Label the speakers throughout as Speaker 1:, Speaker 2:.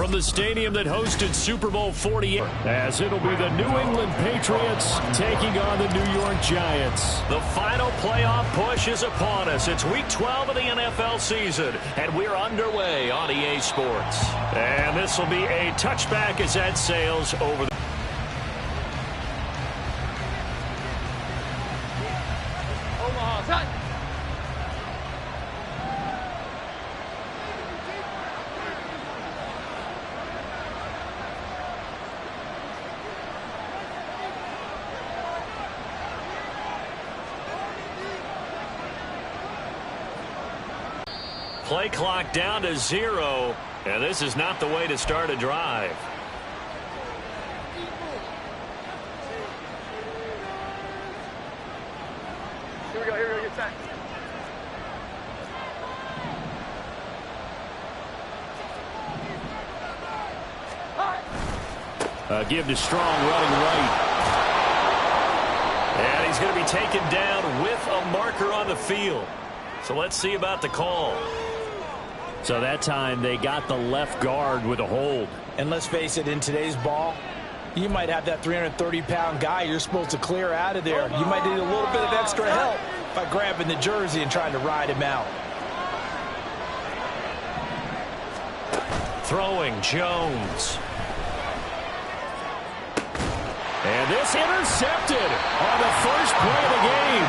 Speaker 1: from the stadium that hosted Super Bowl 48, as it'll be the New England Patriots taking on the New York Giants. The final playoff push is upon us. It's Week 12 of the NFL season, and we're underway on EA Sports. And this will be a touchback as that sails over the... Play clock down to 0, and this is not the way to start a drive.
Speaker 2: Here we go, get set.
Speaker 1: Give to Strong running right. And he's going to be taken down with a marker on the field. So let's see about the call. So that time they got the left guard with a hold.
Speaker 3: And let's face it, in today's ball, you might have that 330-pound guy you're supposed to clear out of there. You might need a little bit of extra help by grabbing the jersey and trying to ride him out.
Speaker 1: Throwing Jones. And this intercepted on the first play of the game.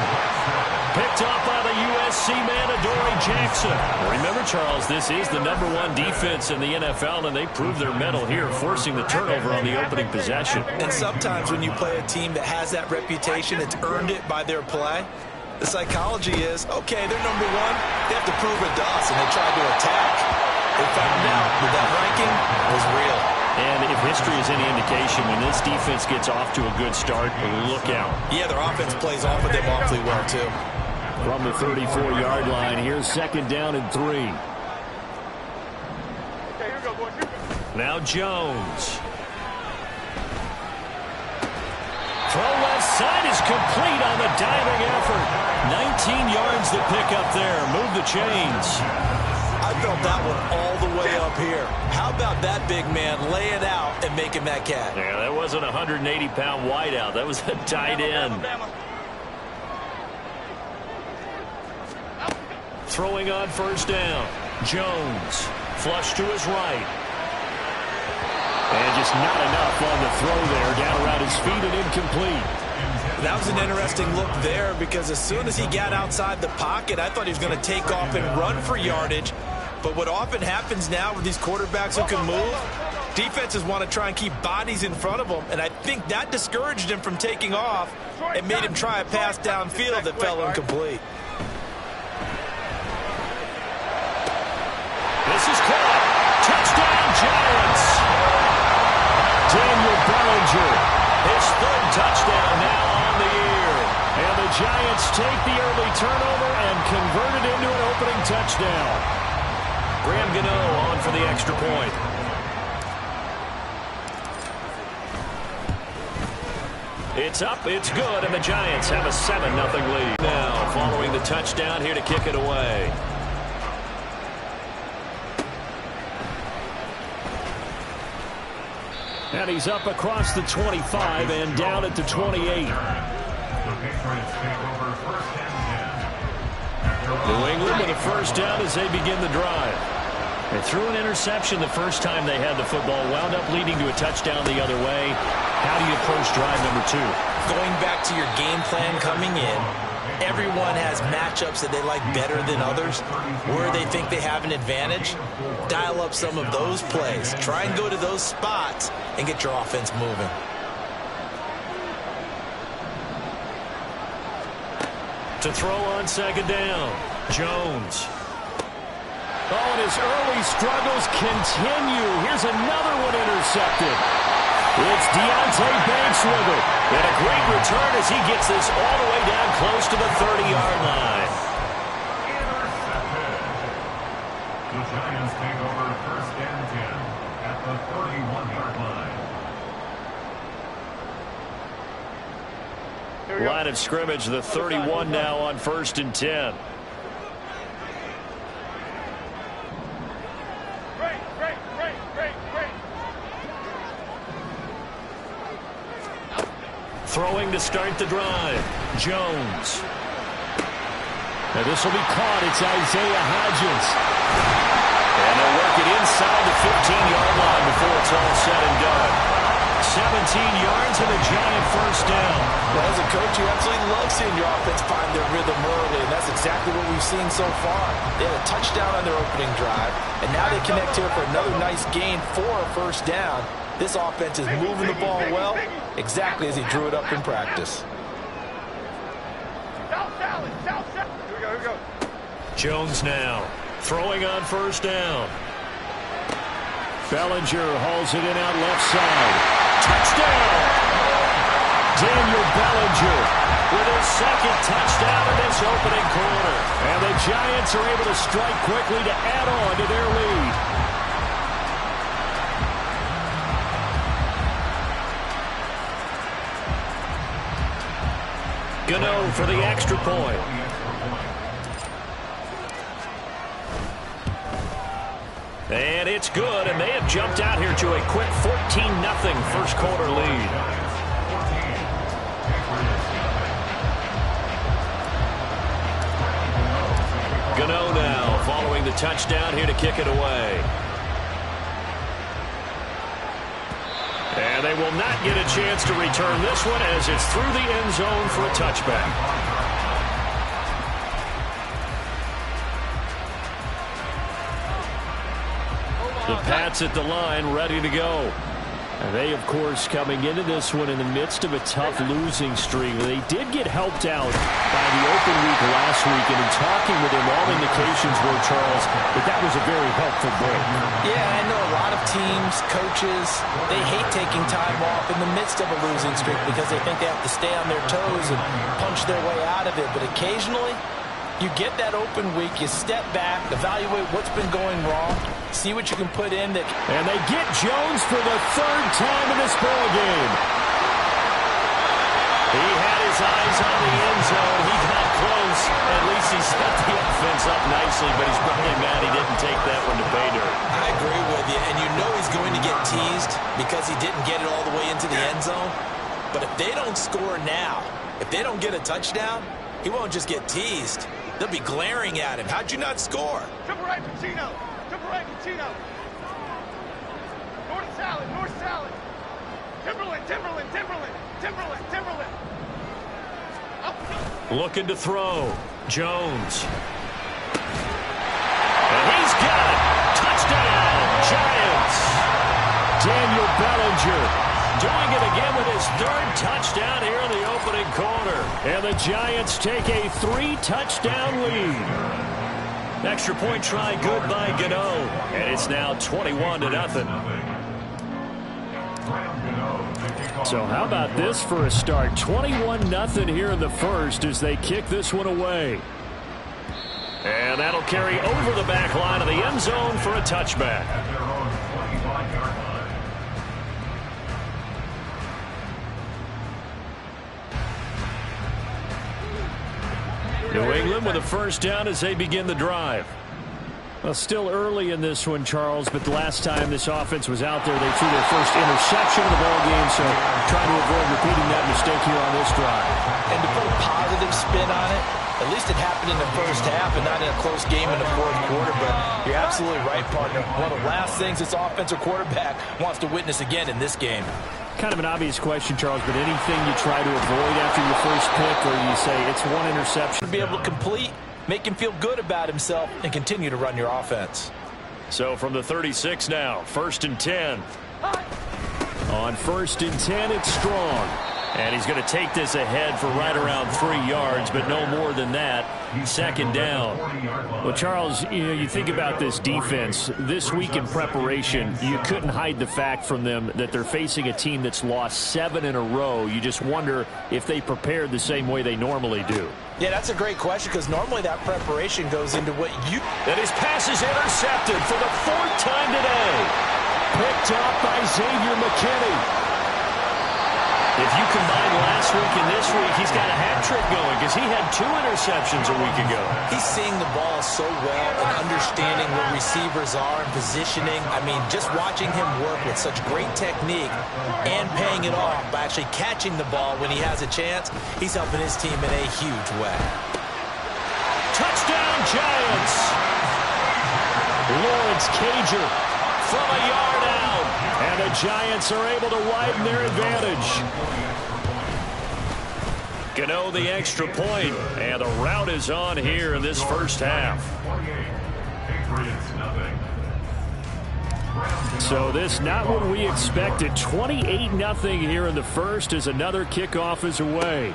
Speaker 1: Picked up by the USC man, Adoree Jackson. Remember, Charles, this is the #1 defense in the NFL, and they proved their mettle here, forcing the turnover on the opening possession.
Speaker 3: And sometimes when you play a team that has that reputation, it's earned it by their play. The psychology is, okay, they're #1. They have to prove it to us, and they tried to attack. They found out that that ranking was real.
Speaker 1: And if history is any indication, when this defense gets off to a good start, look out.
Speaker 3: Yeah, their offense plays off of them awfully well, too.
Speaker 1: From the 34-yard line, here's 2nd down and 3.
Speaker 2: Okay, here we go, boys.
Speaker 1: Now Jones. Throw left side is complete on the diving effort. 19 yards to pick up there. Move the chains.
Speaker 3: I felt that one all the way up here. How about that big man lay it out and making that catch?
Speaker 1: Yeah, that wasn't a 180-pound wideout. That was a tight end. Throwing on 1st down. Jones. Flush to his right. And just not enough on the throw there. Down around his feet and incomplete.
Speaker 3: That was an interesting look there, because as soon as he got outside the pocket, I thought he was going to take off and run for yardage. But what often happens now with these quarterbacks who can move, defenses want to try and keep bodies in front of them, and I think that discouraged him from taking off and made him try a pass downfield that fell incomplete.
Speaker 1: This is caught. Touchdown, Giants. Daniel Bellinger, his 3rd touchdown now on the year. And the Giants take the early turnover and convert it into an opening touchdown. Graham Gano on for the extra point. It's up, it's good, and the Giants have a 7-0 lead. Now, following the touchdown, here to kick it away. And he's up across the 25 and down at the 28. New England with a 1st down as they begin the drive. They threw an interception the first time they had the football, wound up leading to a touchdown the other way. How do you approach drive number 2?
Speaker 3: Going back to your game plan coming in, everyone has matchups that they like better than others. Where they think they have an advantage, dial up some of those plays. Try and go to those spots and get your offense moving.
Speaker 1: To throw on 2nd down, Jones. Oh, and his early struggles continue. Here's another one intercepted. It's Deonte Banks with it. And a great return as he gets this all the way down close to the 30-yard line.
Speaker 4: Intercepted. The Giants take over 1st and 10 at the 31-yard line.
Speaker 1: Line of scrimmage, the 31 now on 1st and 10.
Speaker 2: Great.
Speaker 1: Throwing to start the drive. Jones. And this will be caught. It's Isaiah Hodgins. And they'll work it inside the 15-yard line before it's all said and done. 17 yards and a Giant first down.
Speaker 3: Well, as a coach, you absolutely love seeing your offense find their rhythm early, and that's exactly what we've seen so far. They had a touchdown on their opening drive, and now they connect here for another nice gain for a first down. This offense is moving the ball well, exactly as he drew it up in practice.
Speaker 2: Here we go.
Speaker 1: Jones now throwing on first down. Bellinger hauls it in out left side. Touchdown! Daniel Bellinger with his second touchdown in this opening quarter. And the Giants are able to strike quickly to add on to their lead. Gano for the extra point. And it's good, and they have jumped out here to a quick 14-0 first quarter lead. Gano now following the touchdown here to kick it away. And they will not get a chance to return this one as it's through the end zone for a touchback. The Pats at the line, ready to go. And they, of course, coming into this one in the midst of a tough losing streak. They did get helped out by the open week last week, and in talking with him, all indications were, Charles, that was a very helpful break.
Speaker 3: Yeah, I know a lot of teams, coaches, they hate taking time off in the midst of a losing streak because they think they have to stay on their toes and punch their way out of it. But occasionally, you get that open week, you step back, evaluate what's been going wrong, see what you can put in.
Speaker 1: And they get Jones for the third time in this ball game. He had his eyes on the end zone. He got close. At least he set the offense up nicely, but he's probably mad he didn't take that one to pay dirt.
Speaker 3: I agree with you, and you know he's going to get teased because he didn't get it all the way into the end zone. But if they don't score now, if they don't get a touchdown, he won't just get teased. They'll be glaring at him. How'd you not score?
Speaker 2: Triple right, Pacino. Triple right, Pacino. North salad, north salad. Timberland.
Speaker 1: Looking to throw. Jones. And he's got it. Touchdown, Giants. Daniel Bellinger doing it again with his third touchdown here in the opening quarter. And the Giants take a 3-touchdown lead. Extra point try good by Gano. And it's now 21-0. So how about this for a start? 21-0 here in the first as they kick this one away. And that'll carry over the back line of the end zone for a touchback. New England with a first down as they begin the drive. Well, still early in this one, Charles, but the last time this offense was out there, they threw their first interception of the ball game, so trying to avoid repeating that mistake here on this drive.
Speaker 3: And to put a positive spin on it, at least it happened in the first half and not in a close game in the fourth quarter, but you're absolutely right, partner. One of the last things this offensive quarterback wants to witness again in this game.
Speaker 1: Kind of an obvious question, Charles, but anything you try to avoid after your first pick, or you say it's one interception?
Speaker 3: To be able to complete, make him feel good about himself, and continue to run your offense.
Speaker 1: So from the 36 now, 1st and 10. On 1st and 10, it's Strong. And he's going to take this ahead for right around 3 yards, but no more than that. 2nd down. Well, Charles, you think about this defense. This week in preparation, you couldn't hide the fact from them that they're facing a team that's lost 7 in a row. You just wonder if they prepared the same way they normally do.
Speaker 3: Yeah, that's a great question because normally that preparation goes into what you...
Speaker 1: And his pass is intercepted for the 4th time today. Picked up by Xavier McKinney. If you combine last week and this week, he's got a hat trick going because he had 2 interceptions a week ago.
Speaker 3: He's seeing the ball so well and understanding where receivers are and positioning. I mean, just watching him work with such great technique and paying passing it off by actually catching the ball when he has a chance. He's helping his team in a huge way.
Speaker 1: Touchdown, Giants! Lawrence Cager from a yard out. And the Giants are able to widen their advantage. Gano the extra point, and the rout is on here in this first half. So this not what we expected. 28-0 here in the first as another kickoff is away.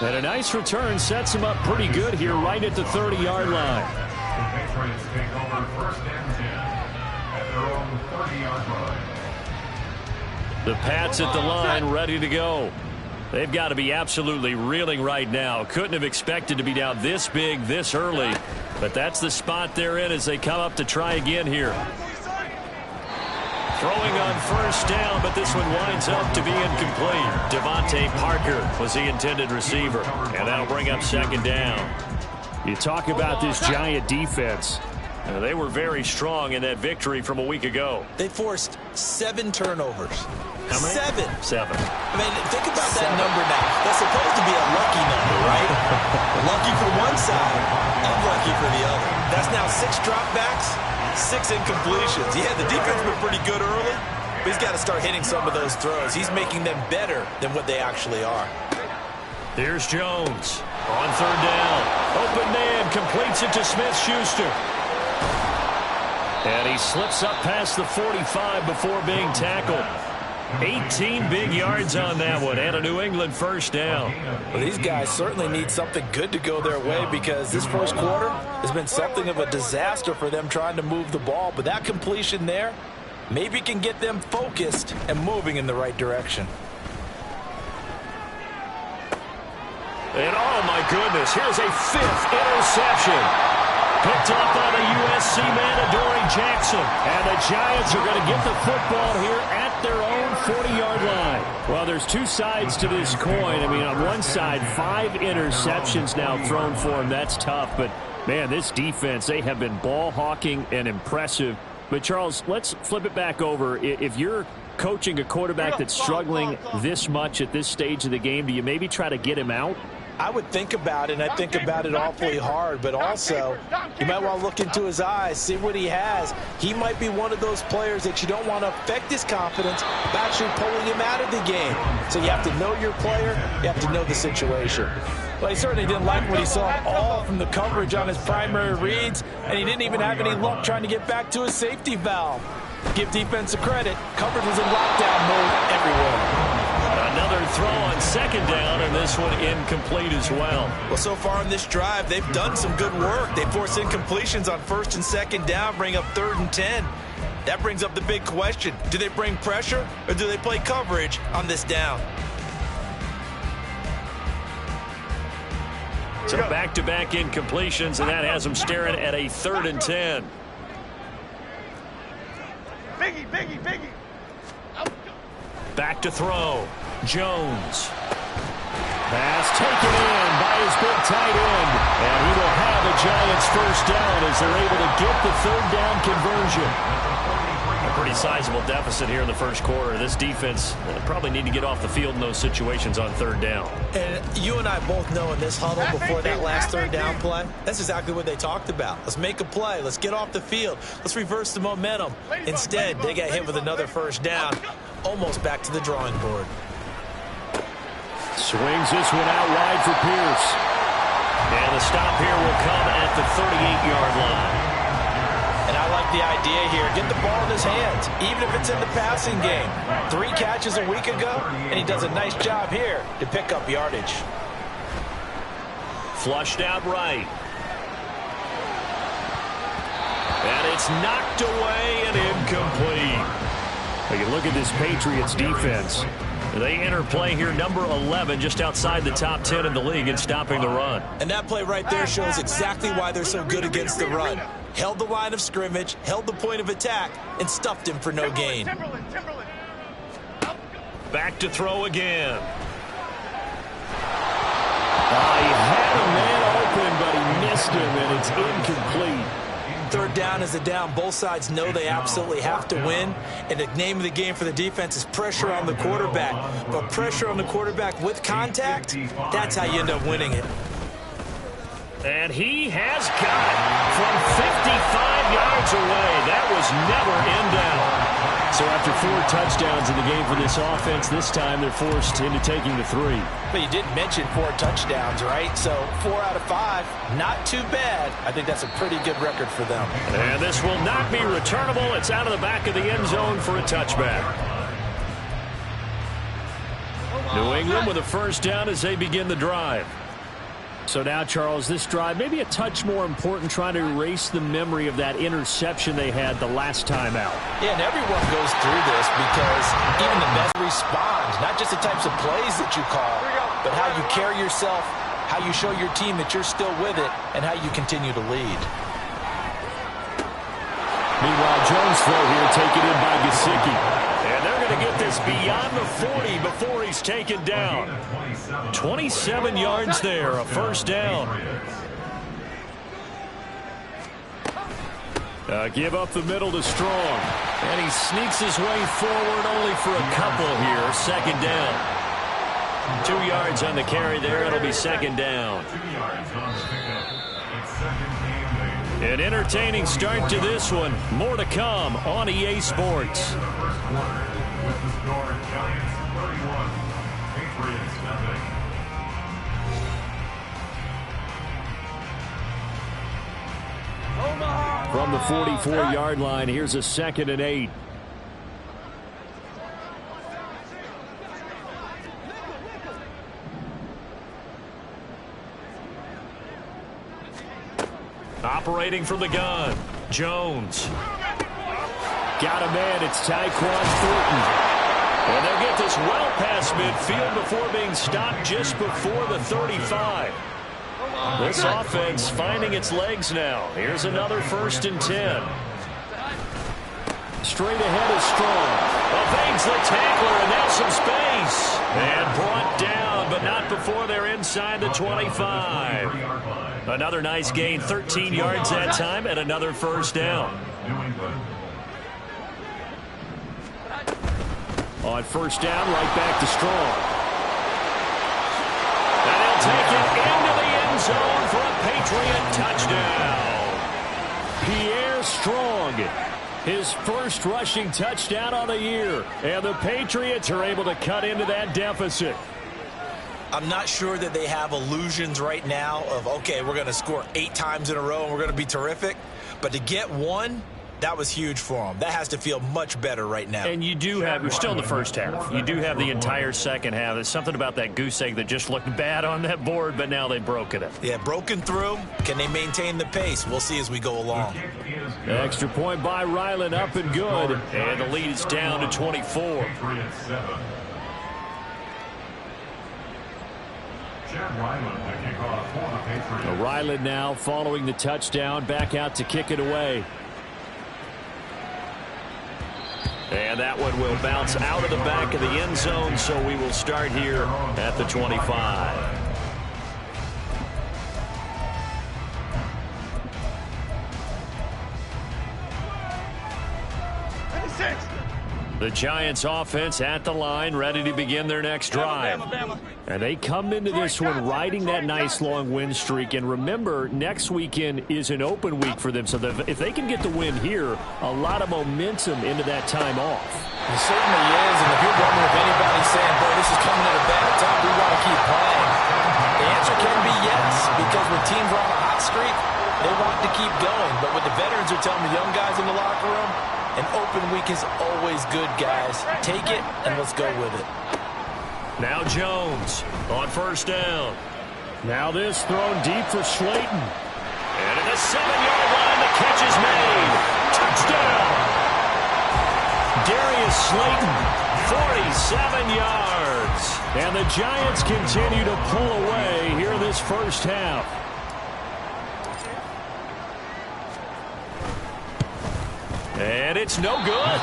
Speaker 1: And a nice return sets him up pretty good here right at the 30-yard line.
Speaker 4: The Patriots take over first and 10 at their own 30-yard line.
Speaker 1: The Pats at the line ready to go. They've got to be absolutely reeling right now. Couldn't have expected to be down this big this early. But that's the spot they're in as they come up to try again here. Throwing on first down, but this one winds up to be incomplete. Devontae Parker was the intended receiver. And that'll bring up second down. You talk about this Giant defense. They were very strong in that victory from a week ago.
Speaker 3: They forced 7 turnovers.
Speaker 1: How many?
Speaker 3: 7. I mean, think about that number now. That's supposed to be a lucky number, right? Lucky for one side, unlucky for the other. That's now 6 dropbacks, 6 incompletions. Yeah, the defense been pretty good early, but he's got to start hitting some of those throws. He's making them better than what they actually are.
Speaker 1: Here's Jones on third down. Open man, completes it to Smith-Schuster. And he slips up past the 45 before being tackled. 18 big yards on that one, and a New England first down.
Speaker 3: Well, these guys certainly need something good to go their way because this first quarter has been something of a disaster for them trying to move the ball. But that completion there maybe can get them focused and moving in the right direction.
Speaker 1: And oh my goodness, here's a 5th interception. Picked up by the USC man, Adoree Jackson. And the Giants are going to get the football here at their own 40-yard line. Well, there's 2 sides to this coin. I mean, on one side, 5 interceptions now thrown for him. That's tough. But, man, this defense, they have been ball hawking and impressive. But, Charles, let's flip it back over. If you're coaching a quarterback that's struggling this much at this stage of the game, do you maybe try to get him out?
Speaker 3: I would think about it, and I think about it awfully hard, but also you might want to look into his eyes, see what he has. He might be one of those players that you don't want to affect his confidence by actually pulling him out of the game. So you have to know your player, you have to know the situation. Well, he certainly didn't like what he saw all from the coverage on his primary reads, and he didn't even have any luck trying to get back to his safety valve. Give defensive credit, coverage was in lockdown mode everywhere.
Speaker 1: Another throw on second down, and this one incomplete as well.
Speaker 3: Well, so far in this drive, they've done some good work. They force incompletions on first and second down, bring up 3rd and 10. That brings up the big question. Do they bring pressure, or do they play coverage on this down?
Speaker 1: So back-to-back incompletions, and that has them staring at a 3rd and 10.
Speaker 2: Biggie.
Speaker 1: Back to throw. Jones. Pass taken in by his big tight end. And he will have the Giants first down as they're able to get the 3rd down conversion. A pretty sizable deficit here in the first quarter. This defense probably need to get off the field in those situations on 3rd down.
Speaker 3: And you and I both know in this huddle before that last 3rd down play, that's exactly what they talked about. Let's make a play. Let's get off the field. Let's reverse the momentum. Instead, they got hit with another first down. Almost back to the drawing board.
Speaker 1: Swings this one out wide for Pierce. And the stop here will come at the 38-yard line.
Speaker 3: And I like the idea here. Get the ball in his hands, even if it's in the passing game. 3 catches a week ago, and he does a nice job here to pick up yardage.
Speaker 1: Flushed out right. And it's knocked away and incomplete. Well, you look at this Patriots defense. They enter play here, number 11, just outside the top 10 in the league in stopping the run.
Speaker 3: And that play right there shows exactly why they're so good against the run. Held the line of scrimmage, held the point of attack, and stuffed him for no gain.
Speaker 1: Back to throw again. He had a man open, but he missed him, and it's incomplete.
Speaker 3: Third down is a down. Both sides know they absolutely have to win. And the name of the game for the defense is pressure on the quarterback. But pressure on the quarterback with contact, that's how you end up winning it.
Speaker 1: And he has got it from 55 yards away. That was never in doubt. So after 4 touchdowns in the game for this offense, this time they're forced into taking the 3.
Speaker 3: But you didn't mention 4 touchdowns, right? So 4 out of 5, not too bad. I think that's a pretty good record for them.
Speaker 1: And this will not be returnable. It's out of the back of the end zone for a touchback. New England with a first down as they begin the drive. So now, Charles, this drive maybe a touch more important, trying to erase the memory of that interception they had the last time out.
Speaker 3: Yeah, and everyone goes through this because even the best respond, not just the types of plays that you call, but how you carry yourself, how you show your team that you're still with it, and how you continue to lead.
Speaker 1: Meanwhile, Jones throw here taken in by Gesicki. And they're going to get this beyond the 40 before he's taken down. 27 yards there, a first down. Give up the middle to Strong. And he sneaks his way forward only for a couple here. Second down. 2 yards on the carry there. It'll be second down.
Speaker 4: 2 yards on the pickup. It's second game day.
Speaker 1: An entertaining start to this one. More to come on EA Sports.
Speaker 4: First quarter with the score Giants 31, Patriots nothing.
Speaker 1: From the 44-yard line, here's a 2nd and 8. Operating from the gun, Jones. Got a man, it's Tyquan Thornton. And they'll get this well past midfield before being stopped just before the 35. This offense finding its legs now. Here's another 1st and 10. Straight ahead is Strong. Evades the tackler, and now some space. And brought down, but not before they're inside the 25. Another nice gain, 13 yards that time, and another first down. On first down, right back to Strong. And he'll take it into the end zone for a Patriot touchdown. Pierre Strong, his first rushing touchdown on the year. And the Patriots are able to cut into that deficit.
Speaker 3: I'm not sure that they have illusions right now of, okay, we're going to score 8 times in a row and we're going to be terrific. But to get one, that was huge for them. That has to feel much better right now.
Speaker 1: And you do have, you're still in the first half. You do have the entire second half. There's something about that goose egg that just looked bad on that board, but now they've broken it.
Speaker 3: Yeah, broken through. Can they maintain the pace? We'll see as we go along.
Speaker 1: Extra point by Ryland, up and good. And the lead is down to 24. Ryland now following the touchdown, back out to kick it away. And that one will bounce out of the back of the end zone, so we will start here at the 25. The Giants offense at the line, ready to begin their next drive. And they come into this one riding that nice long win streak. And remember, next weekend is an open week for them. So if they can get the win here, a lot of momentum into that time off.
Speaker 3: It certainly is. And if you're wondering if anybody's saying, boy, this is coming at a bad time, we want to keep playing, the answer can be yes. Because when teams are on a hot streak, they want to keep going. But what the veterans are telling the young guys in the locker room, an open week is always good, guys. Take it, and let's go with it.
Speaker 1: Now Jones on first down. Now this thrown deep for Slayton. And at the 7-yard line, the catch is made. Touchdown! Darius Slayton, 47 yards. And the Giants continue to pull away here in this first half. And it's no good.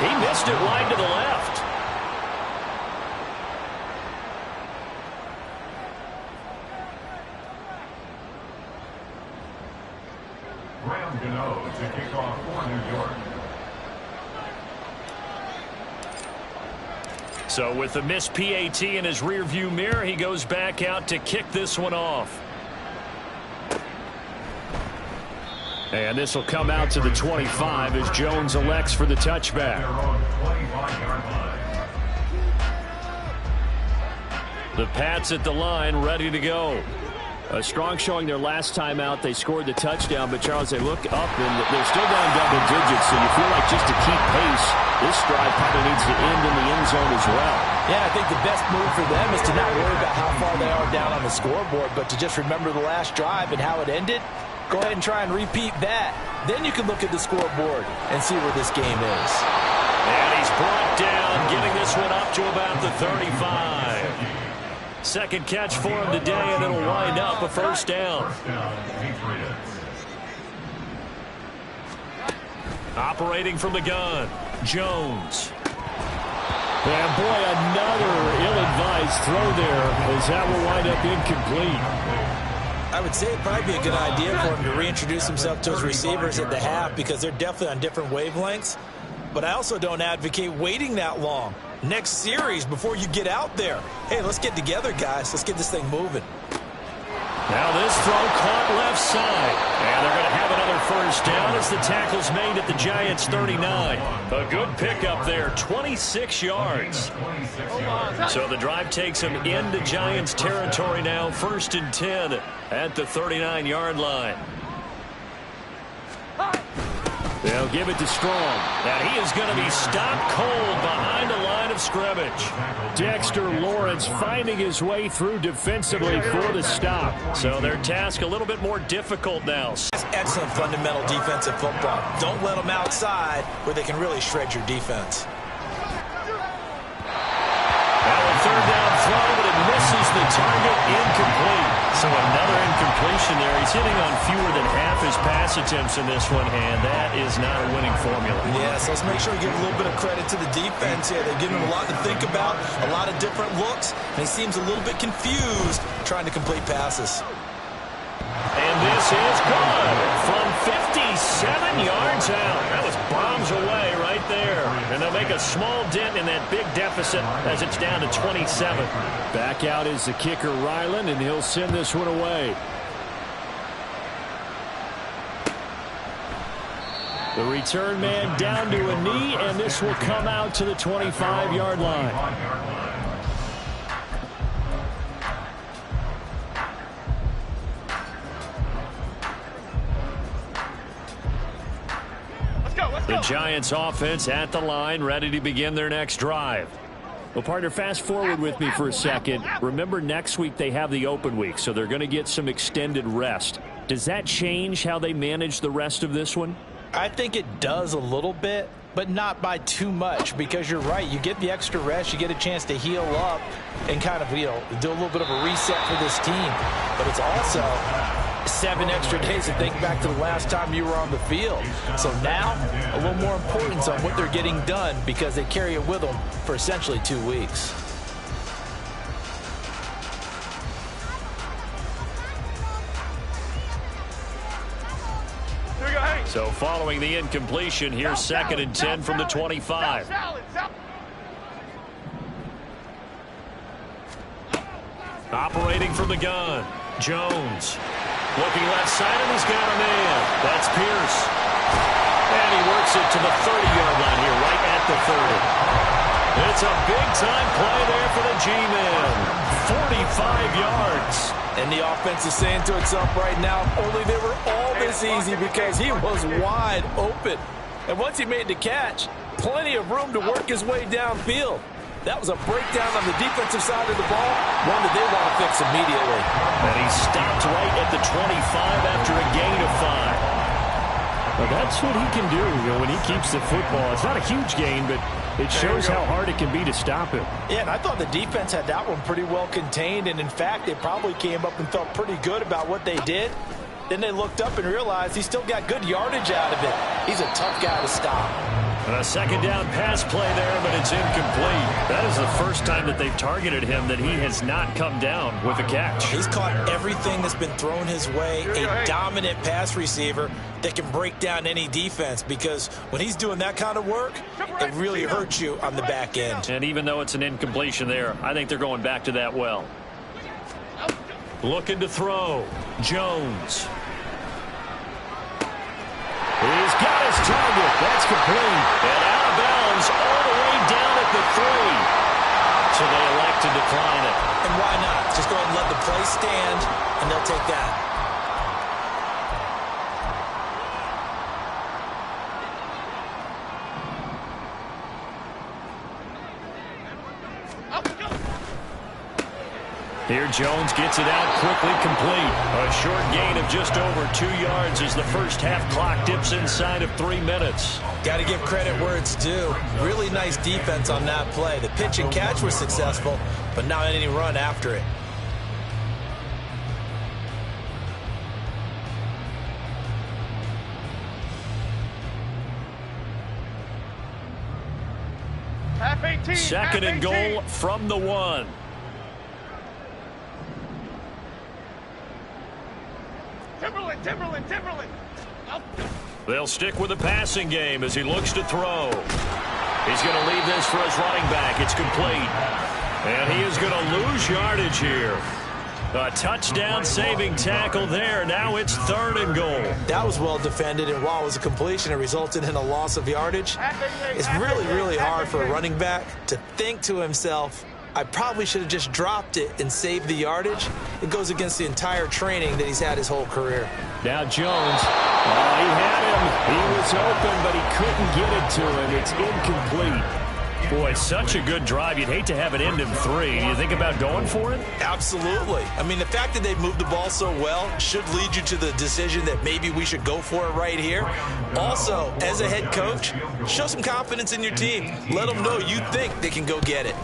Speaker 1: He missed it wide to the left.
Speaker 4: Graham Gano
Speaker 1: So with the missed PAT in his rearview mirror, he goes back out to kick this one off. And this will come out to the 25 as Jones elects for the touchback. The Pats at the line, ready to go. A strong showing their last time out. They scored the touchdown, but Charles, they look up and they're still down double digits, so you feel like just to keep pace, this drive probably needs to end in the end zone as well.
Speaker 3: Yeah, I think the best move for them is to not worry about how far they are down on the scoreboard, but to just remember the last drive and how it ended. Go ahead and try and repeat that. Then you can look at the scoreboard and see where this game is.
Speaker 1: And he's brought down, getting this one up to about the 35. Second catch for him today, and it'll wind up a first down. Operating from the gun, Jones. And boy, another ill-advised throw there, as that will wind up incomplete.
Speaker 3: I would say it'd probably be a good idea for him to reintroduce himself to his receivers at the half because they're definitely on different wavelengths. But I also don't advocate waiting that long. Next series before you get out there. Hey, let's get together, guys. Let's get this thing moving.
Speaker 1: Now this throw caught left side. And they're going to have another first down as the tackle's made at the Giants' 39. A good pickup there, 26 yards. So the drive takes them into Giants territory now, 1st and 10 at the 39-yard line. They'll give it to Strong. Now he is going to be stopped cold behind the line of scrimmage. Dexter Lawrence finding his way through defensively for the stop. So their task a little bit more difficult now.
Speaker 3: Excellent fundamental defensive football. Don't let them outside where they can really shred your defense.
Speaker 1: Now a third down throw, but it misses the target, incomplete. So another incompletion there. He's hitting on fewer than half his pass attempts in this one, and that is not a winning formula.
Speaker 3: Yeah, so let's make sure we give a little bit of credit to the defense here. They're giving him a lot to think about, a lot of different looks, and he seems a little bit confused trying to complete passes.
Speaker 1: And this is good from 57 yards out. That was bombs away right there. And they'll make a small dent in that big deficit as it's down to 27. Back out is the kicker, Ryland, and he'll send this one away. The return man down to a knee, and this will come out to the 25-yard line. The Giants offense at the line, ready to begin their next drive. Well, partner, fast forward with me for a second. Remember, next week they have the open week, so they're going to get some extended rest. Does that change how they manage the rest of this one?
Speaker 3: I think it does a little bit, but not by too much, because you're right. You get the extra rest, you get a chance to heal up and kind of, do a little bit of a reset for this team. But it's also 7 extra days to think back to the last time you were on the field. So now, a little more importance on what they're getting done because they carry it with them for essentially 2 weeks.
Speaker 1: So following the incompletion, here's 2nd and 10 from the 25. Operating from the gun, Jones. Looking left side, and he's got a man. That's Pierce. And he works it to the 30-yard line here, right at the 30. It's a big-time play there for the G-Man. 45 yards.
Speaker 3: And the offense is saying to itself right now, only they were all this easy because he was wide open. And once he made the catch, plenty of room to work his way downfield. That was a breakdown on the defensive side of the ball, one that they want to fix immediately.
Speaker 1: And he stopped right at the 25 after a gain of 5. Well, that's what he can do, when he keeps the football. It's not a huge gain, but it shows how hard it can be to stop him.
Speaker 3: Yeah, and I thought the defense had that one pretty well contained, and in fact, they probably came up and felt pretty good about what they did. Then they looked up and realized he still got good yardage out of it. He's a tough guy to stop.
Speaker 1: And a second down pass play there, but it's incomplete. That is the first time that they've targeted him that he has not come down with a catch.
Speaker 3: He's caught everything that's been thrown his way, a dominant pass receiver that can break down any defense, because when he's doing that kind of work, it really hurts you on the back end.
Speaker 1: And even though it's an incompletion there, I think they're going back to that well. Looking to throw. Jones. He's got his target. That's complete. And out of bounds all the way down at the 3. So they elect to decline it.
Speaker 3: And why not? Just go ahead and let the play stand, and they'll take that.
Speaker 1: Here Jones gets it out quickly, complete. A short gain of just over 2 yards as the first half clock dips inside of 3 minutes.
Speaker 3: Got to give credit where it's due. Really nice defense on that play. The pitch and catch was successful, but not any run after it.
Speaker 2: Half 18.
Speaker 1: Second and goal from the 1.
Speaker 2: Timberland.
Speaker 1: They'll stick with the passing game as he looks to throw. He's going to leave this for his running back. It's complete. And he is going to lose yardage here. A touchdown-saving tackle there. Now it's third and goal.
Speaker 3: That was well defended, and while it was a completion, it resulted in a loss of yardage. It's really hard for a running back to think to himself, I probably should have just dropped it and saved the yardage. It goes against the entire training that he's had his whole career.
Speaker 1: Now Jones, he had him. He was open, but he couldn't get it to him. It's incomplete. Boy, such a good drive. You'd hate to have it end in 3. You think about going for it?
Speaker 3: Absolutely. I mean, the fact that they've moved the ball so well should lead you to the decision that maybe we should go for it right here. Also, as a head coach, show some confidence in your team. Let them know you think they can go get it.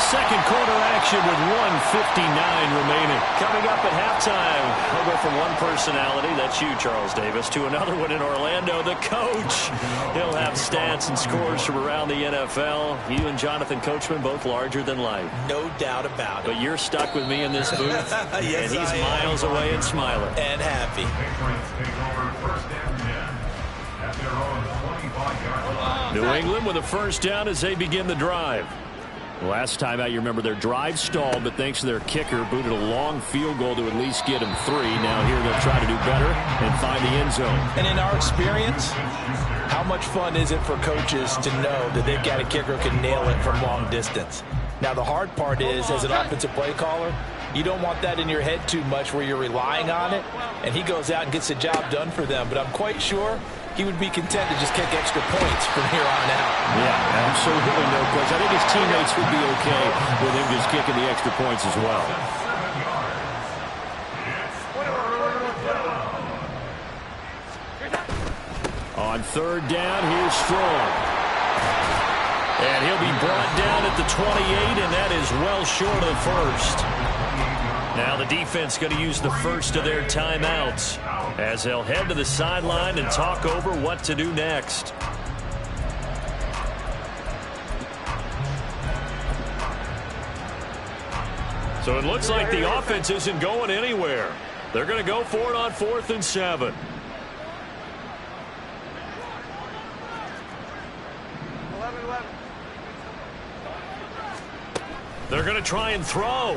Speaker 1: Second quarter action with 1:59 remaining. Coming up at halftime, we'll go from one personality, that's you, Charles Davis, to another one in Orlando, the coach. He'll have stats and scores from around the NFL. You and Jonathan Coachman, both larger than life.
Speaker 3: No doubt about it.
Speaker 1: But you're stuck with me in this booth,
Speaker 3: yes,
Speaker 1: and he's miles away and smiling.
Speaker 3: And happy.
Speaker 1: New England with a first down as they begin the drive. Last time out, you remember their drive stalled, but thanks to their kicker, booted a long field goal to at least get them 3. Now here they'll try to do better and find the end zone.
Speaker 3: And in our experience, how much fun is it for coaches to know that they've got a kicker who can nail it from long distance? Now, the hard part is, as an offensive play caller, you don't want that in your head too much where you're relying on it, and he goes out and gets the job done for them. But I'm quite sure he would be content to just kick extra points from here on out.
Speaker 1: Yeah, absolutely, no question. I think his teammates would be okay with him just kicking the extra points as well. On third down, here's Strong. And he'll be brought down at the 28, and that is well short of the first. Now the defense going to use the first of their timeouts as they'll head to the sideline and talk over what to do next. So it looks like the offense isn't going anywhere. They're going to go for it on 4th and 7. They're going to try and throw.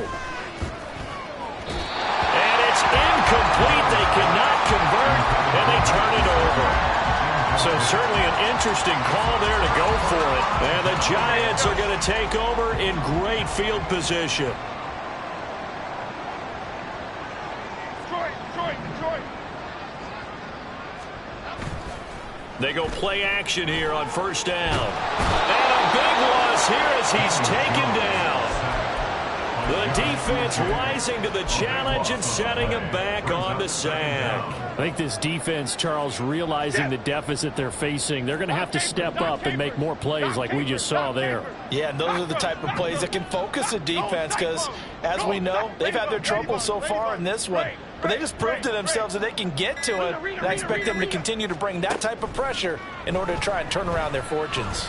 Speaker 1: And it's incomplete. They cannot convert, and they turn it over. So certainly an interesting call there to go for it. And the Giants are going to take over in great field position.
Speaker 2: Detroit.
Speaker 1: They go play action here on first down. And a big loss here as he's taken down. The defense rising to the challenge and setting him back on the sack. I think this defense, Charles, realizing the deficit they're facing, they're going to have to step up and make more plays like we just saw there.
Speaker 3: Yeah, and those are the type of plays that can focus a defense because, as we know, they've had their trouble so far in this one. but they just proved to themselves that they can get to it, and I expect them to continue to bring that type of pressure in order to try and turn around their fortunes.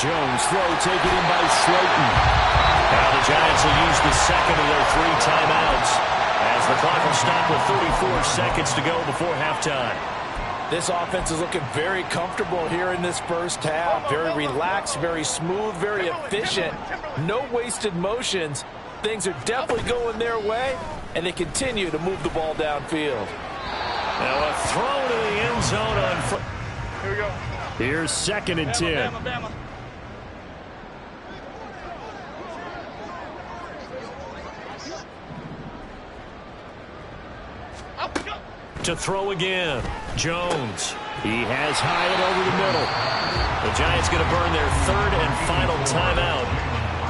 Speaker 1: Jones throw taken in by Slayton. Now the Giants will use the second of their 3 timeouts as the clock will stop with 34 seconds to go before halftime.
Speaker 3: This offense is looking very comfortable here in this first half. Very relaxed, very smooth, very efficient. No wasted motions. Things are definitely going their way, and they continue to move the ball downfield.
Speaker 1: Now a throw to the end zone on foot.
Speaker 2: Here we go.
Speaker 1: Here's 2nd and 10.
Speaker 2: Bama.
Speaker 1: To throw again. Jones. He has Hyatt over the middle. The Giants going to burn their 3rd and final timeout.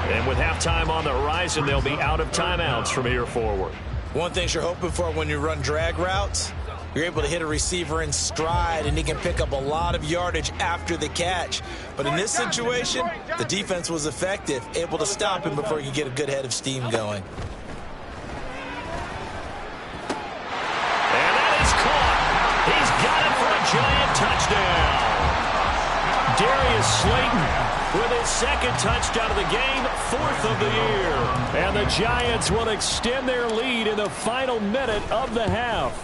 Speaker 1: And with halftime on the horizon, they'll be out of timeouts from here forward.
Speaker 3: One thing you're hoping for when you run drag routes, you're able to hit a receiver in stride, and he can pick up a lot of yardage after the catch. But in this situation, the defense was effective, able to stop him before he could get a good head of steam going.
Speaker 1: He's got it for a Giant touchdown. Darius Slayton with his 2nd touchdown of the game, 4th of the year. And the Giants will extend their lead in the final minute of the half.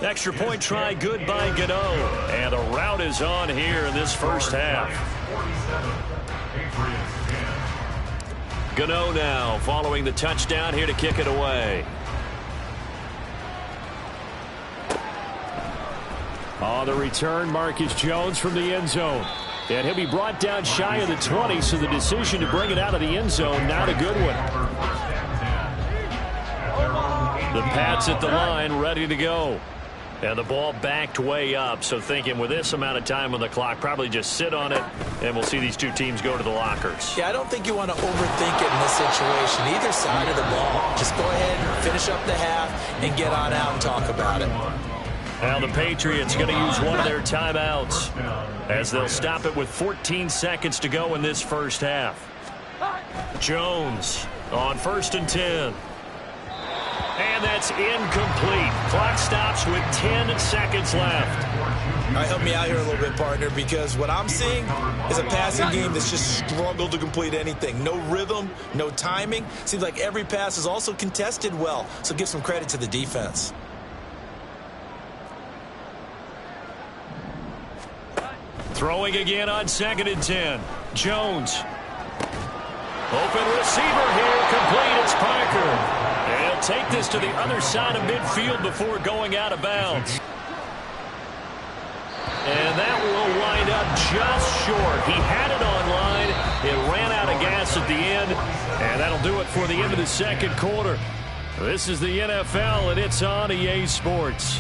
Speaker 1: Extra point try good by Gano. And the route is on here in this first half. Gano now following the touchdown here to kick it away. On the return, Marcus Jones from the end zone. And he'll be brought down shy of the 20, so the decision to bring it out of the end zone, not a good one. The Pats at the line, ready to go. And the ball backed way up, so thinking with this amount of time on the clock, probably just sit on it, and we'll see these 2 teams go to the lockers.
Speaker 3: Yeah, I don't think you want to overthink it in this situation. Either side of the ball, just go ahead and finish up the half and get on out and talk about it.
Speaker 1: Now the Patriots going to use one of their timeouts as they'll stop it with 14 seconds to go in this first half. Jones on 1st and 10. And that's incomplete. Clock stops with 10 seconds left.
Speaker 3: All right, help me out here a little bit, partner, because what I'm seeing is a passing game that's just struggled to complete anything. No rhythm, no timing. Seems like every pass is also contested well, so give some credit to the defense.
Speaker 1: Throwing again on 2nd and 10. Jones. Open receiver here, complete. It's Parker. And he'll take this to the other side of midfield before going out of bounds. And that will wind up just short. He had it on line. It ran out of gas at the end. And that'll do it for the end of the 2nd quarter. This is the NFL, and it's on EA Sports.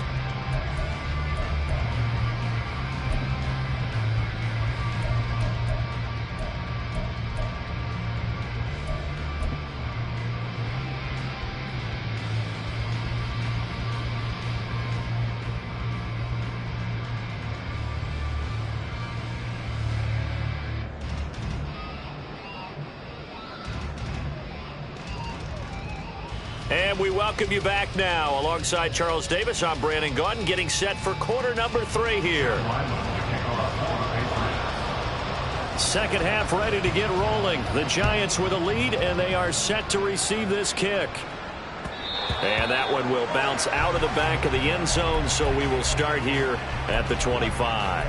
Speaker 1: And we welcome you back now. Alongside Charles Davis, I'm Brandon Gaudin, getting set for quarter number 3 here. 2nd half ready to get rolling. The Giants with a lead, and they are set to receive this kick. And that one will bounce out of the back of the end zone, so we will start here at the 25.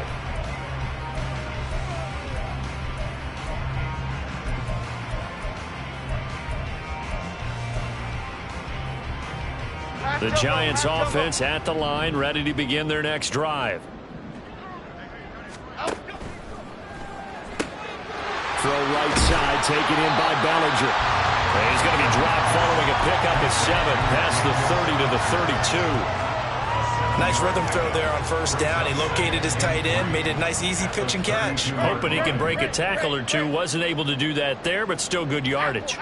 Speaker 1: The Giants offense at the line, ready to begin their next drive. Throw right side, taken in by Bellinger. And he's going to be dropped following a pickup of 7 past the 30 to the 32.
Speaker 3: Nice rhythm throw there on 1st down. He located his tight end, made it a nice easy pitch and catch.
Speaker 1: Hoping he can break a tackle or two. Wasn't able to do that there, but still good yardage.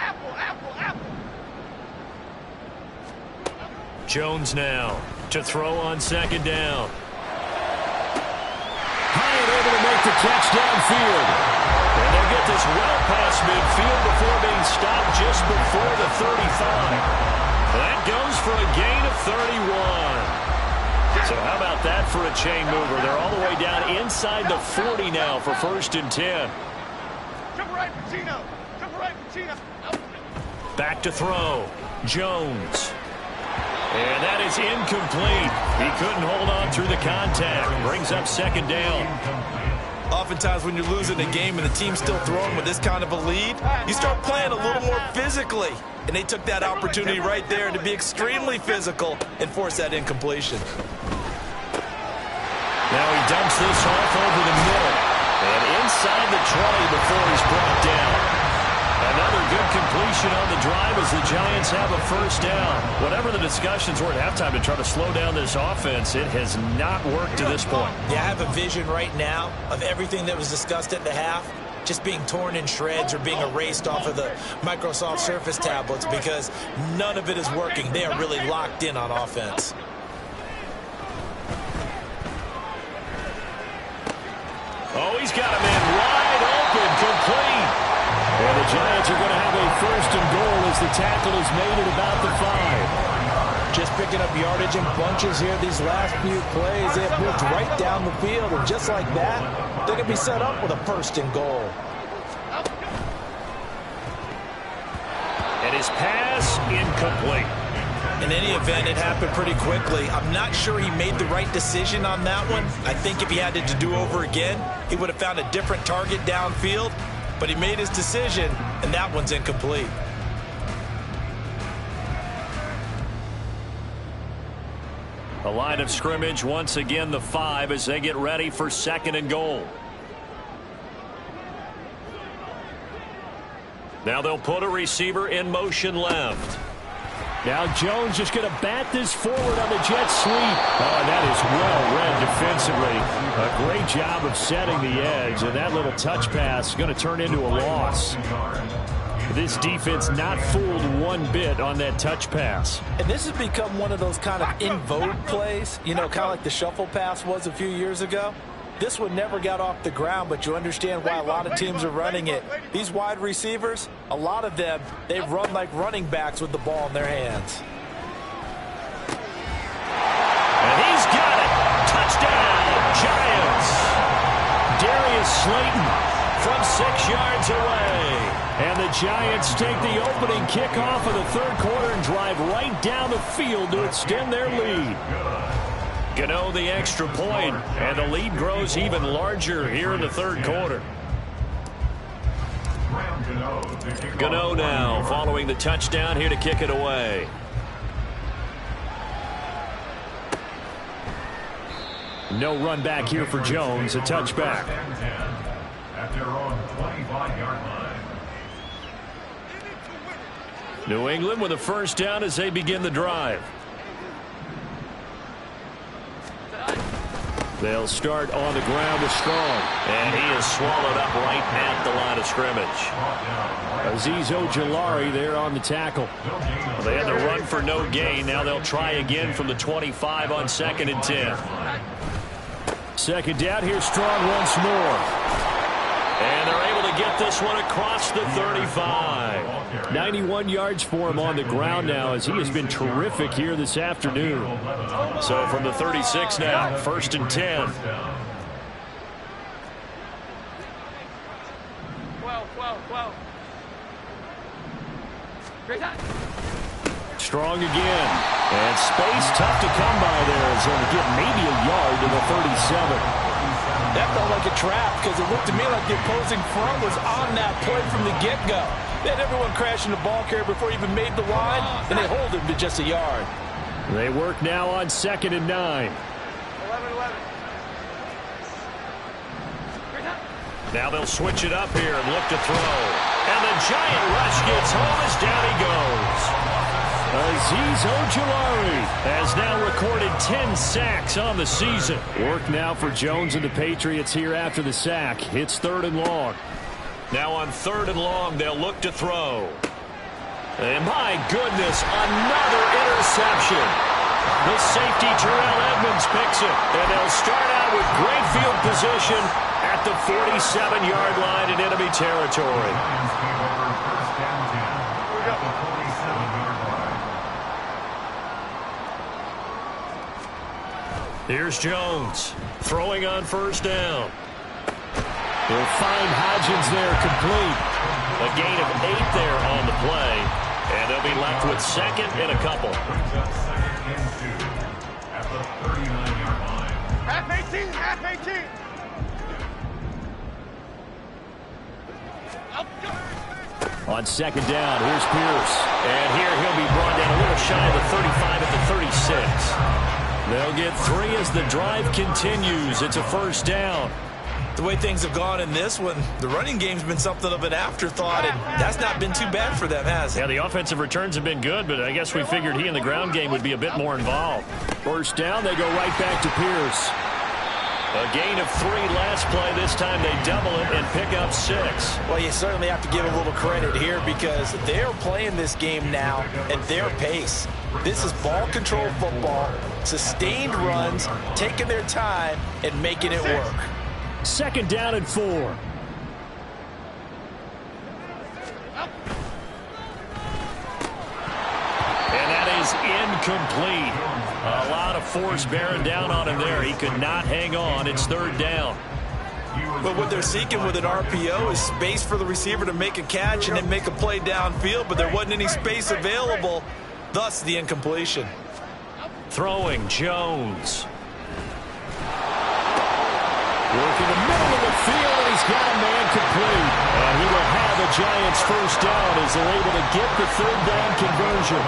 Speaker 1: Jones now to throw on 2nd down. Hyatt able to make the catch downfield. And they'll get this well past midfield before being stopped just before the 35. That goes for a gain of 31. So how about that for a chain mover? They're all the way down inside the 40 now for 1st and 10.
Speaker 2: Jump right, Pacino. Jump right, Pacino.
Speaker 1: Back to throw. Jones. And that is incomplete. He couldn't hold on through the contact. Brings up 2nd down.
Speaker 3: Oftentimes when you're losing a game and the team's still throwing with this kind of a lead, you start playing a little more physically. And they took that opportunity right there to be extremely physical and force that incompletion.
Speaker 1: Now he dumps this off over the middle. And inside the 20 before he's brought down. Another good completion on the drive as the Giants have a 1st down. Whatever the discussions were at halftime to try to slow down this offense, it has not worked to this point.
Speaker 3: Yeah, I have a vision right now of everything that was discussed at the half just being torn in shreds or being erased off of the Microsoft Surface tablets because none of it is working. They are really locked in on offense.
Speaker 1: Oh, he's got a man wide open, complete. And the Giants are going to have a 1st and goal as the tackle is made at about the 5.
Speaker 3: Just picking up yardage in bunches here these last few plays. They have moved right down the field, and just like that, they're going to be set up with a 1st and goal.
Speaker 1: And his pass incomplete.
Speaker 3: In any event, it happened pretty quickly. I'm not sure he made the right decision on that one. I think if he had it to do over again, he would have found a different target downfield. But he made his decision, and that one's incomplete.
Speaker 1: The line of scrimmage, once again, the 5 as they get ready for 2nd and goal. Now they'll put a receiver in motion left. Now Jones just going to bat this forward on the jet sweep. Oh, that is well read defensively. A great job of setting the edge, and that little touch pass is going to turn into a loss. This defense not fooled one bit on that touch pass.
Speaker 5: And this has become one of those kind of in vogue plays, you know, kind of like the shuffle pass was a few years ago. This one never got off the ground, but you understand why a lot of teams are running it. These wide receivers, a lot of them, they run like running backs with the ball in their hands.
Speaker 1: And he's got it. Touchdown, Giants. Darius Slayton from 6 yards away. And the Giants take the opening kickoff of the 3rd quarter and drive right down the field to extend their lead. Gano the extra point, and the lead grows even larger here in the 3rd quarter. Gano now following the touchdown here to kick it away. No run back here for Jones, a touchback.
Speaker 4: At their own 25-yard line.
Speaker 1: New England with a 1st down as they begin the drive. They'll start on the ground with Strong. And he is swallowed up right at the line of scrimmage. Azeez Ojulari there on the tackle. Well, they had the run for no gain. Now they'll try again from the 25 on 2nd and 10. 2nd down. Here's Strong once more. And they're able to get this one across the 35. 91 yards for him on the ground now as he has been terrific here this afternoon. So from the 36 now, 1st and 10.
Speaker 2: 12. Great time.
Speaker 1: Strong again. And space tough to come by there as they'll get maybe a yard to the 37.
Speaker 5: That felt like a trap because it looked to me like the opposing front was on that play from the get-go. They had everyone crashing the ball carrier before he even made the line, and they hold him to just a yard.
Speaker 1: They work now on 2nd and 9.
Speaker 2: 11.
Speaker 1: Now they'll switch it up here and look to throw. And the giant rush gets home as down he goes. Azeez Ojulari has now recorded 10 sacks on the season. Work now for Jones and the Patriots here after the sack. It's 3rd and long. Now on 3rd and long, they'll look to throw. And my goodness, another interception. The safety Terrell Edmunds picks it. And they'll start out with great field position at the 47-yard line in enemy territory. Here's Jones throwing on first down. He'll find Hodgins there complete. A gain of 8 there on the play. And they'll be left with second and a couple.
Speaker 4: At the 39-yard line.
Speaker 2: Half 18, half 18.
Speaker 1: On second down, here's Pierce. And here he'll be brought down a little shy of the 35 at the 36. They'll get 3 as the drive continues. It's a first down.
Speaker 3: The way things have gone in this one, the running game's been something of an afterthought, and that's not been too bad for them, has it?
Speaker 1: Yeah, the offensive returns have been good, but I guess we figured he in the ground game would be a bit more involved. First down, they go right back to Pierce. A gain of 3 last play. This time they double it and pick up 6.
Speaker 5: Well, you certainly have to give a little credit here because they're playing this game now at their pace. This is ball control football, sustained runs, taking their time and making it work.
Speaker 1: Second down and 4. And that is incomplete. A lot of force bearing down on him there. He could not hang on. It's third down.
Speaker 3: But what they're seeking with an RPO is space for the receiver to make a catch and then make a play downfield, but there wasn't any space available, thus the incompletion.
Speaker 1: Throwing Jones. Working the middle of the field, and he's got a man complete. And he will have the Giants first down as they're able to get the third down conversion.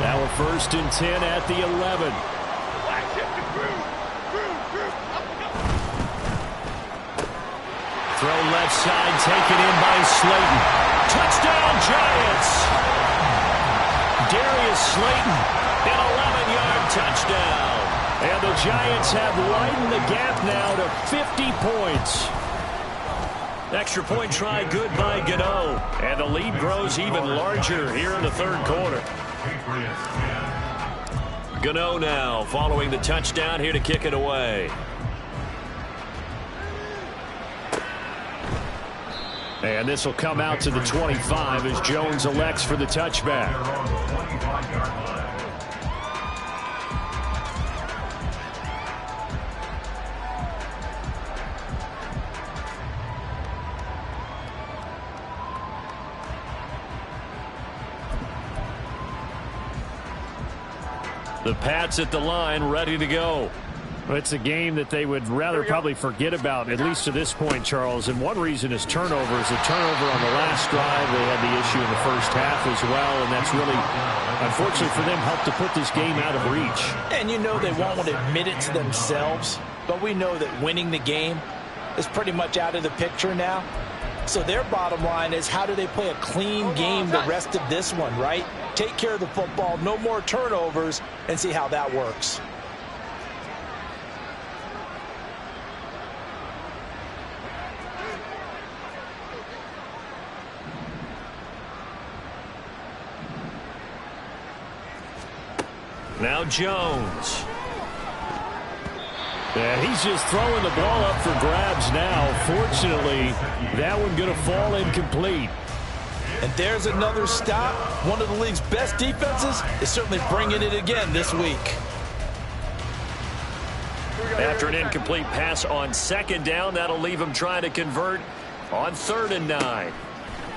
Speaker 1: Now a first and 10 at the 11. Throw left side, taken in by Slayton. Touchdown, Giants! Darius Slayton, an 11-yard touchdown. And the Giants have widened the gap now to 50 points. Extra point try good by Gano. And the lead grows even larger here in the third quarter. Gano now following the touchdown here to kick it away. And this will come out to the 25 as Jones elects for the touchback. The Pats at the line, ready to go.
Speaker 6: Well, it's a game that they would rather probably forget about, at least to this point, Charles. And one reason is turnovers. A turnover on the last drive. They had the issue in the first half as well, and that's really, unfortunately for them, helped to put this game out of reach.
Speaker 5: And you know they won't admit it to themselves, but we know that winning the game is pretty much out of the picture now. So their bottom line is, how do they play a clean game the rest of this one, right? Take care of the football, no more turnovers, and see how that works.
Speaker 1: Now Jones. And he's just throwing the ball up for grabs now. Fortunately, that one going to fall incomplete.
Speaker 5: And there's another stop. One of the league's best defenses is certainly bringing it again this week.
Speaker 1: After an incomplete pass on second down, that'll leave him trying to convert on 3rd and 9.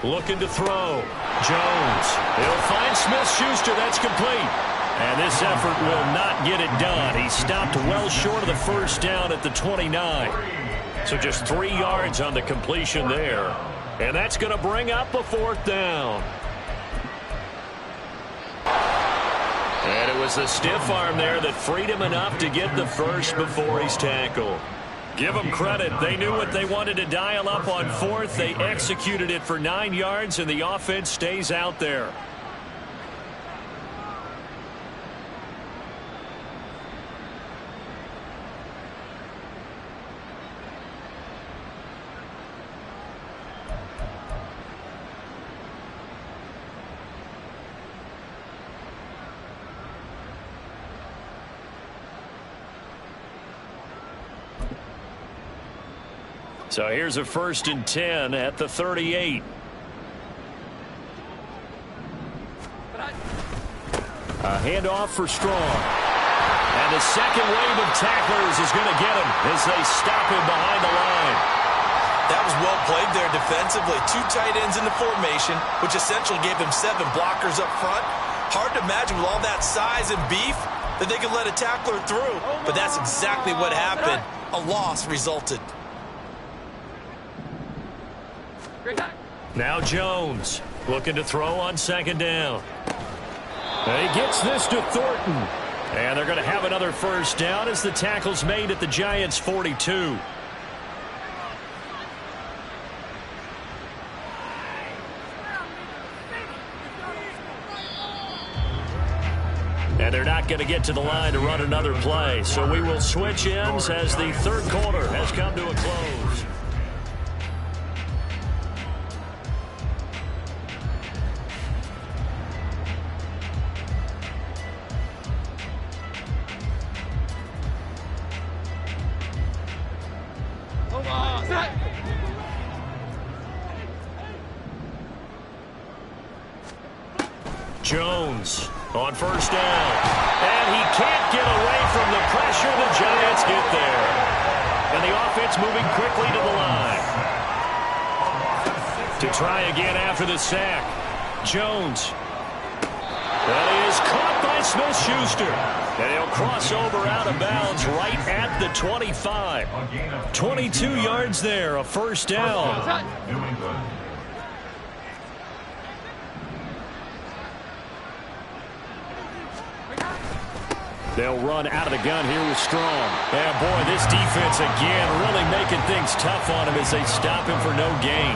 Speaker 1: Looking to throw. Jones. He'll find Smith-Schuster. That's complete. And this effort will not get it done. He stopped well short of the first down at the 29. So just 3 yards on the completion there. And that's going to bring up a 4th down. And it was the stiff arm there that freed him enough to get the first before he's tackled. Give them credit. They knew what they wanted to dial up on 4th. They executed it for 9 yards, and the offense stays out there. So here's a 1st and 10 at the 38. A handoff for Strong. And the second wave of tacklers is going to get him as they stop him behind the line.
Speaker 3: That was well played there defensively. 2 tight ends in the formation, which essentially gave them 7 blockers up front. Hard to imagine with all that size and beef that they could let a tackler through. But that's exactly what happened. A loss resulted.
Speaker 1: Now Jones looking to throw on second down. And he gets this to Thornton. And they're going to have another first down as the tackle's made at the Giants' 42. And they're not going to get to the line to run another play. So we will switch ends as the third quarter has come to a close. Jones on first down. And he can't get away from the pressure. The Giants get there. And the offense moving quickly to the line. To try again after the sack. Jones. That is caught by Smith-Schuster. And he'll cross over out of bounds right at the 25. 22 yards there, a first down. They'll run out of the gun here with Strong. And boy, this defense again really making things tough on him as they stop him for no gain.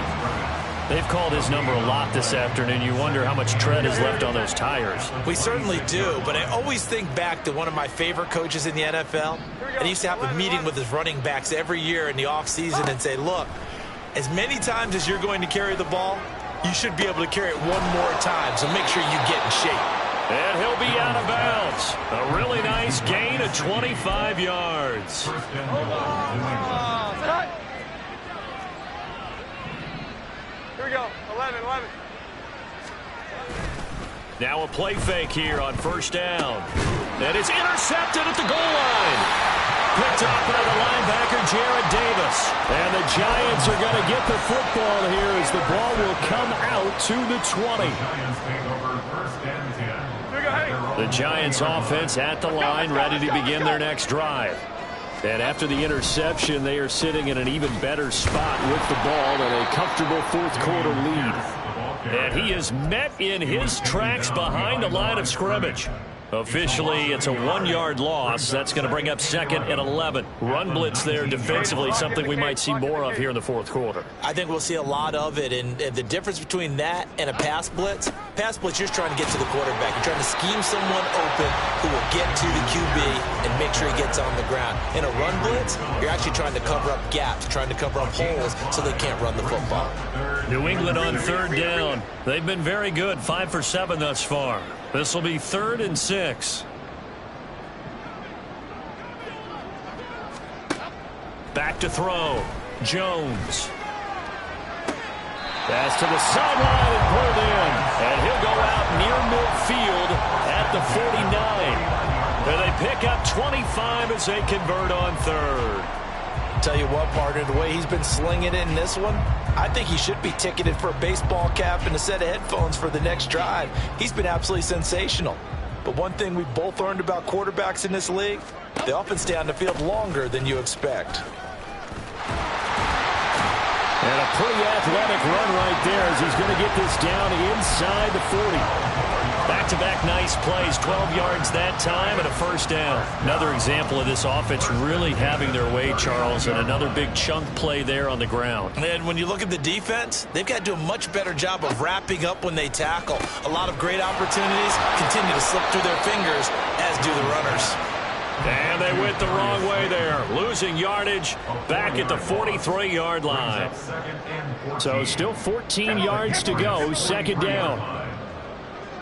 Speaker 1: They've called his number a lot this afternoon. You wonder how much tread is left on those tires.
Speaker 3: We certainly do, but I always think back to one of my favorite coaches in the NFL. And he used to have a meeting with his running backs every year in the offseason and say, look, as many times as you're going to carry the ball, you should be able to carry it one more time, so make sure you get in shape.
Speaker 1: And he'll be out of bounds. A really nice gain of 25 yards.
Speaker 2: Here we go. 11.
Speaker 1: Now a play fake here on first down. And it's intercepted at the goal line. Picked up by the linebacker, Jarrad Davis. And the Giants are going to get the football here as the ball will come out to the 20. The Giants offense at the line, ready to begin their next drive. And after the interception, they are sitting in an even better spot with the ball and a comfortable fourth quarter lead. And he is met in his tracks behind the line of scrimmage. Officially, it's a 1-yard loss. That's going to bring up second and 11. Run blitz there defensively, something we might see more of here in the fourth quarter.
Speaker 3: I think we'll see a lot of it, and the difference between that and a pass blitz, you're just trying to get to the quarterback. You're trying to scheme someone open who will get to the QB and make sure he gets on the ground. In a run blitz, you're actually trying to cover up gaps, trying to cover up holes so they can't run the football.
Speaker 1: New England on third down. They've been very good, 5 for 7 thus far. This will be 3rd and 6. Back to throw. Jones. Pass to the sideline and pulled in. And he'll go out near midfield at the 49. And they pick up 25 as they convert on third.
Speaker 5: Tell you what, partner, the way he's been slinging it in this one, I think he should be ticketed for a baseball cap and a set of headphones for the next drive. He's been absolutely sensational. But one thing we've both learned about quarterbacks in this league, they often stay on the field longer than you expect.
Speaker 1: And a pretty athletic run right there as he's going to get this down inside the 40. Back-to-back nice plays, 12 yards that time and a first down. Another example of this offense really having their way, Charles, and another big chunk play there on the ground.
Speaker 3: And when you look at the defense, they've got to do a much better job of wrapping up when they tackle. A lot of great opportunities continue to slip through their fingers, as do the runners.
Speaker 1: And they went the wrong way there, losing yardage back at the 43-yard line. So still 14 yards to go, second down.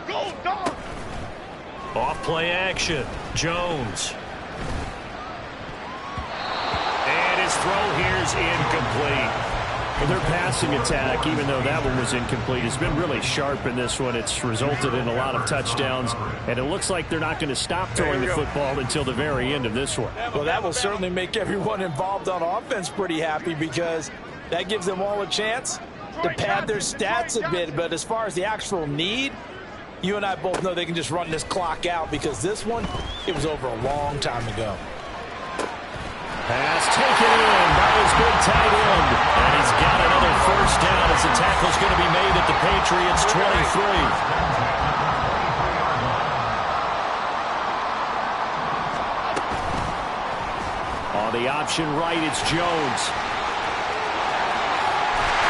Speaker 2: Go, dog!
Speaker 1: Off play action, Jones. And his throw here is incomplete.
Speaker 6: Their passing attack, even though that one was incomplete, has been really sharp in this one. It's resulted in a lot of touchdowns, and it looks like they're not going to stop throwing the football until the very end of this one.
Speaker 5: Well, that will certainly make everyone involved on offense pretty happy, because that gives them all a chance to pad their stats a bit. But as far as the actual need, you and I both know they can just run this clock out, because this one, it was over a long time ago.
Speaker 6: Pass taken in by his big tight end. And he's got another first down as the tackle's going to be made at the Patriots' 23. On the option right, it's Jones.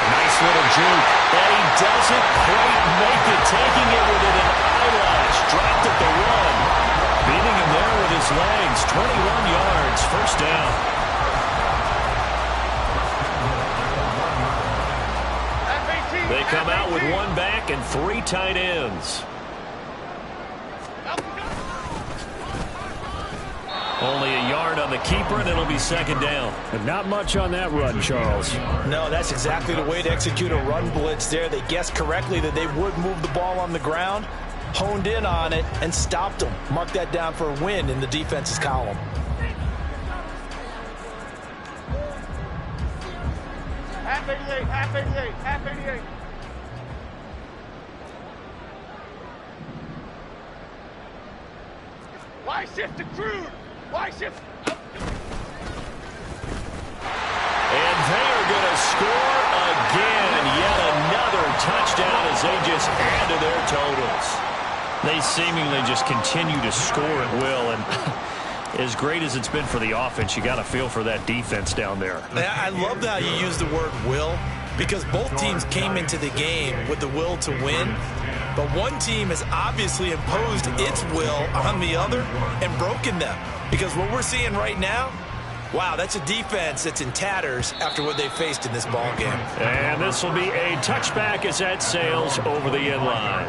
Speaker 6: Nice little juke. And he doesn't quite make it, taking it within an eyelash. Dropped at the run. Beating him there with his legs. 21 yards, first down. They come out with one back and three tight ends. Only a yard on the keeper, and it'll be second down.
Speaker 1: And not much on that run, Charles.
Speaker 5: No, that's exactly the way to execute a run blitz there. They guessed correctly that they would move the ball on the ground, honed in on it, and stopped them. Mark that down for a win in the defense's column.
Speaker 2: Half 88, half 88, half 88. Why shift to crude? Why shift?
Speaker 1: And they are going to score again. Yet another touchdown as they just add to their totals.
Speaker 6: They seemingly just continue to score at will, and as great as it's been for the offense, you got to feel for that defense down there.
Speaker 3: I love how you use the word will, because both teams came into the game with the will to win. But one team has obviously imposed its will on the other and broken them. Because what we're seeing right now, wow, that's a defense that's in tatters after what they faced in this ball game.
Speaker 6: And this will be a touchback as that sails over the end line.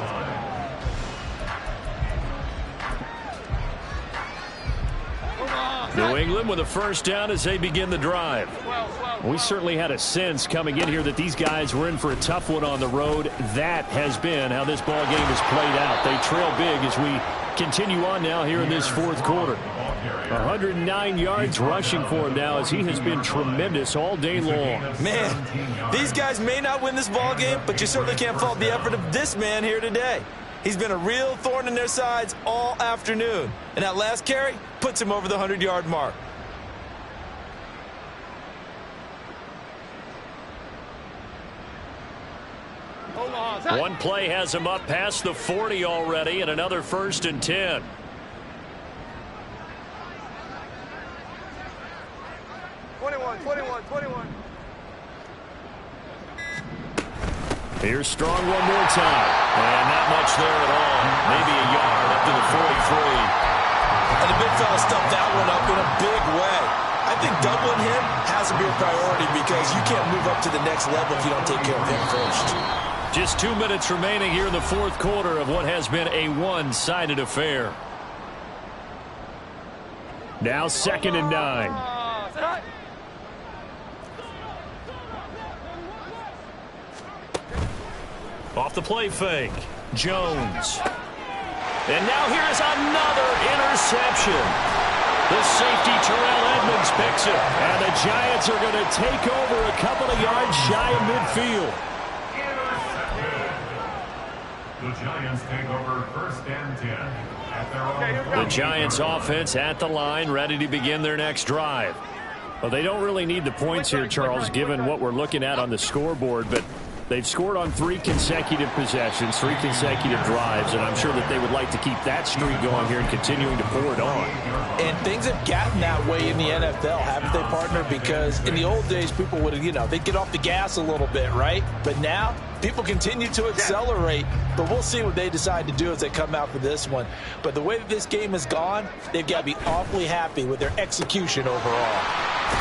Speaker 6: New England with a first down as they begin the drive. We certainly had a sense coming in here that these guys were in for a tough one on the road. That has been how this ball game has played out. They trail big as we continue on now here in this fourth quarter. 109 yards rushing for him now as he has been tremendous all day long.
Speaker 5: Man, these guys may not win this ball game, but you certainly can't fault the effort of this man here today. He's been a real thorn in their sides all afternoon. And that last carry puts him over the 100-yard mark.
Speaker 6: One play has him up past the 40 already, and another 1st and 10. Here's Strong one more time. And not much there at all. Maybe a yard up to the 43.
Speaker 3: And the big fella stuffed that one up in a big way. I think doubling him has to be a priority, because you can't move up to the next level if you don't take care of him first.
Speaker 6: Just 2 minutes remaining here in the fourth quarter of what has been a one-sided affair. Now 2nd and 9. Off the play fake. Jones. And now here's another interception. The safety, Terrell Edmonds, picks it. And the Giants are going to take over a couple of yards shy of midfield.
Speaker 4: The Giants take over 1st and 10 at their own.
Speaker 6: The Giants offense at the line, ready to begin their next drive. Well, they don't really need the points here, Charles, given what we're looking at on the scoreboard, but they've scored on 3 consecutive possessions, 3 consecutive drives, and I'm sure that they would like to keep that streak going here and continuing to pour it on.
Speaker 5: And things have gotten that way in the NFL, haven't they, partner? Because in the old days, people would, they'd get off the gas a little bit, right? But now, people continue to accelerate, but we'll see what they decide to do as they come out for this one. But the way that this game has gone, they've got to be awfully happy with their execution overall.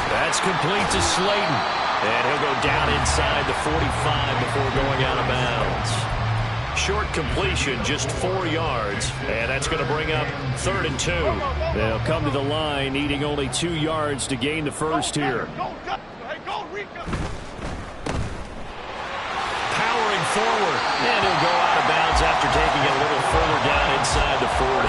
Speaker 6: That's complete to Slayton. And he'll go down inside the 45 before going out of bounds. Short completion, just 4 yards. And that's going to bring up 3rd and 2. They'll come to the line, needing only 2 yards to gain the first here.
Speaker 1: powering forward. And he'll go out of bounds after taking it a little further down inside the 40.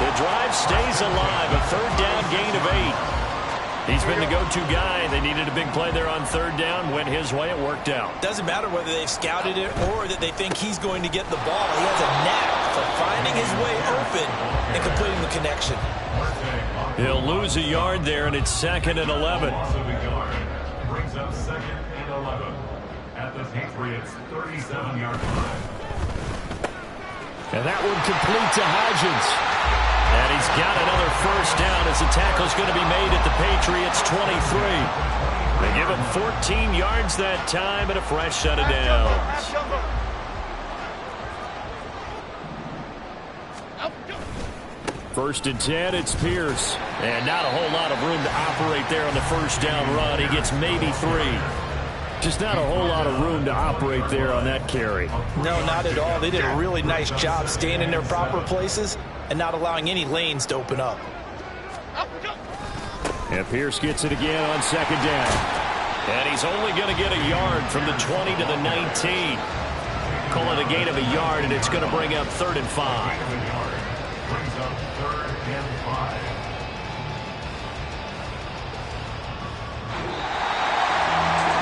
Speaker 1: The drive stays alive. A third down gain of 8. He's been the go-to guy. They needed a big play there on third down. Went his way. It worked out.
Speaker 3: Doesn't matter whether they've scouted it or that they think he's going to get the ball. He has a knack for finding his way open and completing the connection.
Speaker 1: He'll lose a yard there, and it's 2nd and 11.
Speaker 4: Brings up 2nd and 11 at the Patriots' 37-yard line.
Speaker 1: And that one complete to Hodgins. And he's got another first down as the tackle's going to be made at the Patriots' 23. They give him 14 yards that time and a fresh set of downs. First and 10, it's Pierce. And not a whole lot of room to operate there on the first down run. He gets maybe 3. Just not a whole lot of room to operate there on that carry.
Speaker 3: No, not at all. They did a really nice job staying in their proper places and not allowing any lanes to open up.
Speaker 1: And Pierce gets it again on second down. And he's only going to get a yard from the 20 to the 19. Call it a gain of a yard, and it's going to bring up 3rd and 5.
Speaker 4: Brings up 3rd and 5.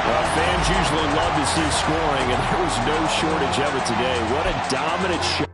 Speaker 1: Well, fans usually love to see scoring, and there was no shortage of it today. What a dominant show